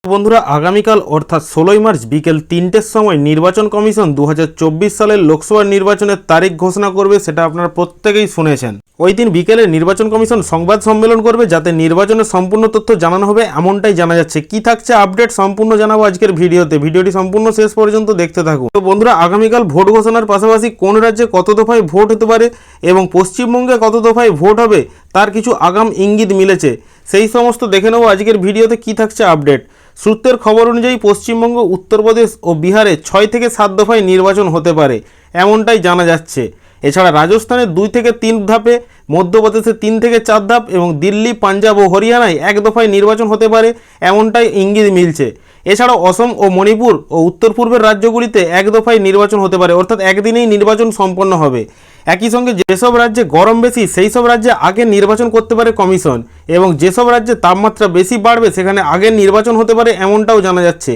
বন্ধুরা আগামীকাল অর্থাৎ 16 মার্চ বিকেল 3টের সময় নির্বাচন কমিশন 2024 সালের লোকসভা নির্বাচনের তারিখ ঘোষণা করবে, সেটা আপনারা প্রত্যেকেই শুনেছেন। ওই দিন বিকেলে নির্বাচন কমিশন সংবাদ সম্মেলন করবে, যাতে নির্বাচনের সম্পূর্ণ তথ্য জানানো হবে, এমনটাই জানা যাচ্ছে। কি থাকছে আপডেট সম্পূর্ণ জানাবো আজকের ভিডিওতে। ভিডিওটি সম্পূর্ণ শেষ পর্যন্ত দেখতে থাকুন। তো বন্ধুরা আগামীকাল ভোট ঘোষণার পাশাপাশি কোন রাজ্যে কত দফায় ভোট হতে পারে এবং পশ্চিমবঙ্গে কত দফায় ভোট হবে তার কিছু আগাম ইঙ্গিত মিলেছে, সেই সমস্ত দেখে নেব আজকের ভিডিওতে। কি থাকছে আপডেট। সূত্রের খবর অনুযায়ী পশ্চিমবঙ্গ, উত্তরপ্রদেশ ও বিহারে 6 থেকে 7 দফায় নির্বাচন হতে পারে, এমনটাই জানা যাচ্ছে। এছাড়া রাজস্থানে 2 থেকে 3 ধাপে, মধ্যপ্রদেশে 3 থেকে 4 ধাপ এবং দিল্লি, পাঞ্জাব ও হরিয়ানায় 1 দফায় নির্বাচন হতে পারে, এমনটাই ইঙ্গিত মিলছে। এছাড়াও অসম ও মণিপুর ও উত্তর পূর্বের রাজ্যগুলিতে 1 দফায় নির্বাচন হতে পারে, অর্থাৎ একদিনেই নির্বাচন সম্পন্ন হবে। একই সঙ্গে যেসব রাজ্যে গরম বেশি সেই সব রাজ্যে আগে নির্বাচন করতে পারে কমিশন, এবং যেসব রাজ্যে তাপমাত্রা বেশি বাড়বে সেখানে আগে নির্বাচন হতে পারে, এমনটাও জানা যাচ্ছে।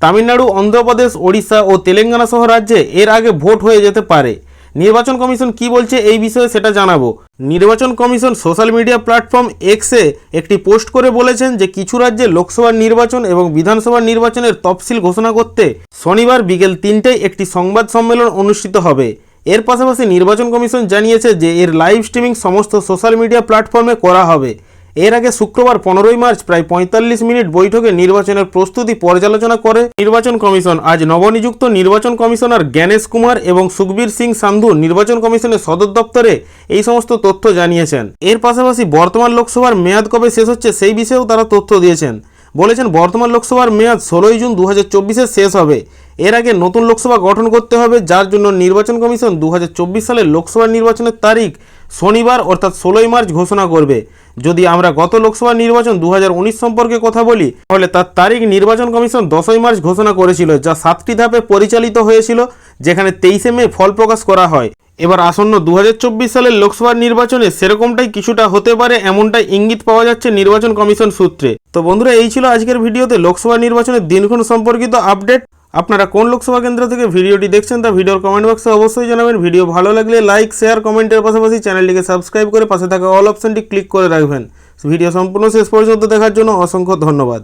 তামিলনাড়ু, অন্ধ্রপ্রদেশ, ওড়িশা ও তেলেঙ্গানা সহ রাজ্যে এর আগে ভোট হয়ে যেতে পারে। নির্বাচন কমিশন কি বলছে এই বিষয়ে সেটা জানাবো। নির্বাচন কমিশন সোশ্যাল মিডিয়া প্ল্যাটফর্ম এক্সে একটি পোস্ট করে বলেছেন যে কিছু রাজ্যে লোকসভা নির্বাচন এবং বিধানসভা নির্বাচনের তফসিল ঘোষণা করতে শনিবার বিকেল 3টায় একটি সংবাদ সম্মেলন অনুষ্ঠিত হবে। এর পাশাপাশি নির্বাচন কমিশন জানিয়েছে যে এর লাইভ স্ট্রিমিং সমস্ত সোশ্যাল মিডিয়া প্ল্যাটফর্মে করা হবে। এর আগে শুক্রবার 15 মার্চ প্রায় 45 মিনিট বৈঠকে নির্বাচনের প্রস্তুতি পর্যালোচনা করে নির্বাচন কমিশন। আজ নবনিযুক্ত নির্বাচন কমিশনার জ্ঞানেশ কুমার এবং সুখবীর সিং সান্ধু নির্বাচন কমিশনের সদর দপ্তরে এই সমস্ত তথ্য জানিয়েছেন। এর পাশাপাশি বর্তমান লোকসভার মেয়াদ কবে শেষ হচ্ছে সেই বিষয়েও তারা তথ্য দিয়েছেন। বলেছেন বর্তমান লোকসভার মেয়াদ 16 জুন 2024 শেষ হবে। এর আগে নতুন লোকসভা গঠন করতে হবে, যার জন্য নির্বাচন কমিশন 2024 সালের লোকসভা নির্বাচনের তারিখ শনিবার অর্থাৎ 16 মার্চ ঘোষণা করবে। যদি আমরা গত লোকসভা নির্বাচন 2019 সম্পর্কে কথা বলি, তাহলে তার তারিখ নির্বাচন কমিশন 10 মার্চ ঘোষণা করেছিল, যা 7টি ধাপে পরিচালিত হয়েছিল, যেখানে 23 মে ফল প্রকাশ করা হয়। এবার আসন্ন 2024 সালের লোকসভা নির্বাচনে সেরকমটাই কিছুটা হতে পারে, এমনটাই ইঙ্গিত পাওয়া যাচ্ছে নির্বাচন কমিশন সূত্রে। তো বন্ধুরা এই ছিল আজকের ভিডিওতে লোকসভা নির্বাচনের দিনক্ষণ সম্পর্কিত আপডেট। আপনারা কোন লোকসভা কেন্দ্র থেকে ভিডিওটি দেখছেন তা ভিডিওর কমেন্ট বক্সে অবশ্যই জানাবেন। ভিডিও ভালো লাগলে লাইক, শেয়ার, কমেন্টের পাশাপাশি চ্যানেলটিকে সাবস্ক্রাইব করে পাশে থাকা অল অপশনটি ক্লিক করে রাখবেন। ভিডিও সম্পূর্ণ শেষ পর্যন্ত দেখার জন্য অসংখ্য ধন্যবাদ।